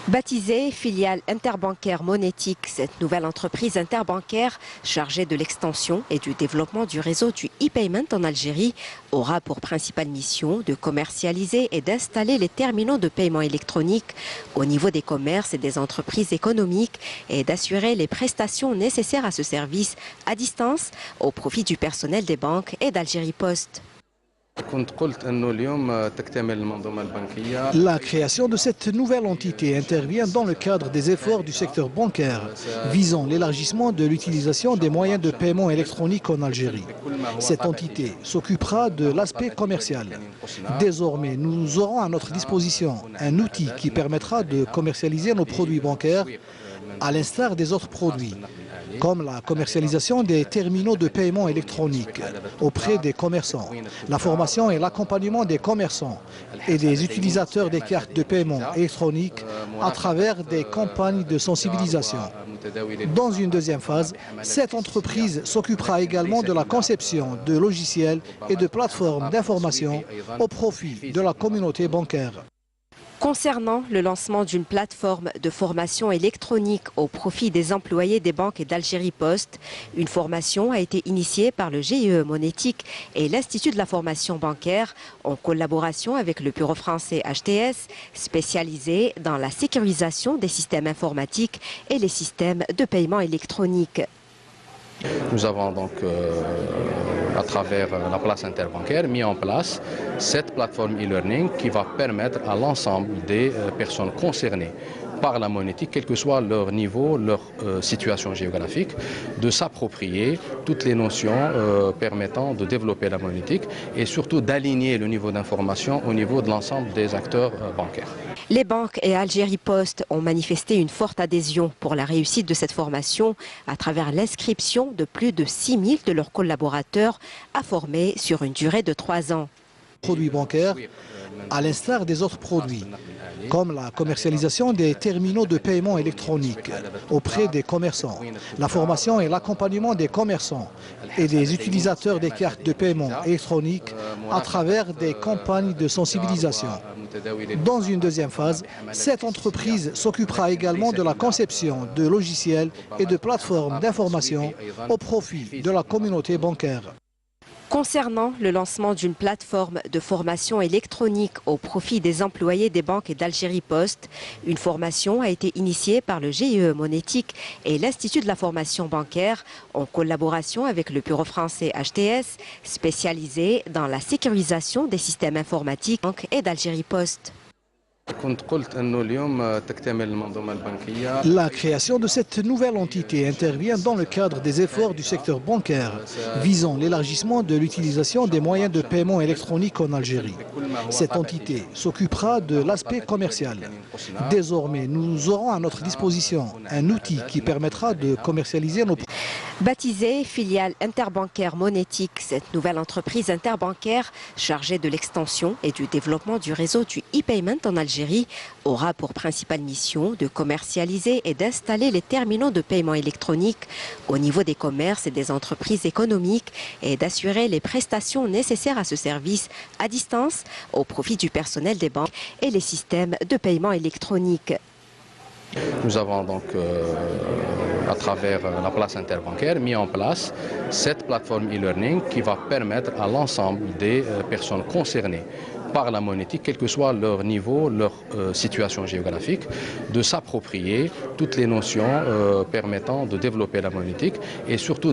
Baptisée filiale interbancaire monétique, cette nouvelle entreprise interbancaire chargée de l'extension et du développement du réseau du e-payment en Algérie aura pour principale mission de commercialiser et d'installer les terminaux de paiement électronique au niveau des commerces et des entreprises économiques et d'assurer les prestations nécessaires à ce service à distance au profit du personnel des banques et d'Algérie Post. La création de cette nouvelle entité intervient dans le cadre des efforts du secteur bancaire visant l'élargissement de l'utilisation des moyens de paiement électronique en Algérie. Cette entité s'occupera de l'aspect commercial. Désormais, nous aurons à notre disposition un outil qui permettra de commercialiser nos produits bancaires à l'instar des autres produits, comme la commercialisation des terminaux de paiement électronique auprès des commerçants, la formation et l'accompagnement des commerçants et des utilisateurs des cartes de paiement électroniques à travers des campagnes de sensibilisation. Dans une deuxième phase, cette entreprise s'occupera également de la conception de logiciels et de plateformes d'information au profit de la communauté bancaire. Concernant le lancement d'une plateforme de formation électronique au profit des employés des banques et d'Algérie Post, une formation a été initiée par le GIE Monétique et l'Institut de la formation bancaire en collaboration avec le bureau français HTS, spécialisé dans la sécurisation des systèmes informatiques et les systèmes de paiement électronique. Nous avons donc, à travers la place interbancaire, mis en place cette plateforme e-learning qui va permettre à l'ensemble des personnes concernées par la monétique, quel que soit leur niveau, leur situation géographique, de s'approprier toutes les notions permettant de développer la monétique et surtout d'aligner le niveau d'information au niveau de l'ensemble des acteurs bancaires. Les banques et Algérie Post ont manifesté une forte adhésion pour la réussite de cette formation à travers l'inscription de plus de 6 000 de leurs collaborateurs à former sur une durée de 3 ans. Produits bancaires, à l'instar des autres produits, comme la commercialisation des terminaux de paiement électronique auprès des commerçants, la formation et l'accompagnement des commerçants et des utilisateurs des cartes de paiement électroniques à travers des campagnes de sensibilisation. Dans une deuxième phase, cette entreprise s'occupera également de la conception de logiciels et de plateformes d'information au profit de la communauté bancaire. Concernant le lancement d'une plateforme de formation électronique au profit des employés des banques et d'Algérie Post, une formation a été initiée par le GIE Monétique et l'Institut de la formation bancaire en collaboration avec le bureau français HTS, spécialisé dans la sécurisation des systèmes informatiques et d'Algérie Post. La création de cette nouvelle entité intervient dans le cadre des efforts du secteur bancaire visant l'élargissement de l'utilisation des moyens de paiement électronique en Algérie. Cette entité s'occupera de l'aspect commercial. Désormais, nous aurons à notre disposition un outil qui permettra de commercialiser nos produits. Baptisée filiale interbancaire monétique, cette nouvelle entreprise interbancaire chargée de l'extension et du développement du réseau du e-payment en Algérie aura pour principale mission de commercialiser et d'installer les terminaux de paiement électronique au niveau des commerces et des entreprises économiques et d'assurer les prestations nécessaires à ce service à distance au profit du personnel des banques et les systèmes de paiement électronique. Nous avons donc, à travers la place interbancaire, mis en place cette plateforme e-learning qui va permettre à l'ensemble des personnes concernées par la monétique, quel que soit leur niveau, leur situation géographique, de s'approprier toutes les notions permettant de développer la monétique et surtout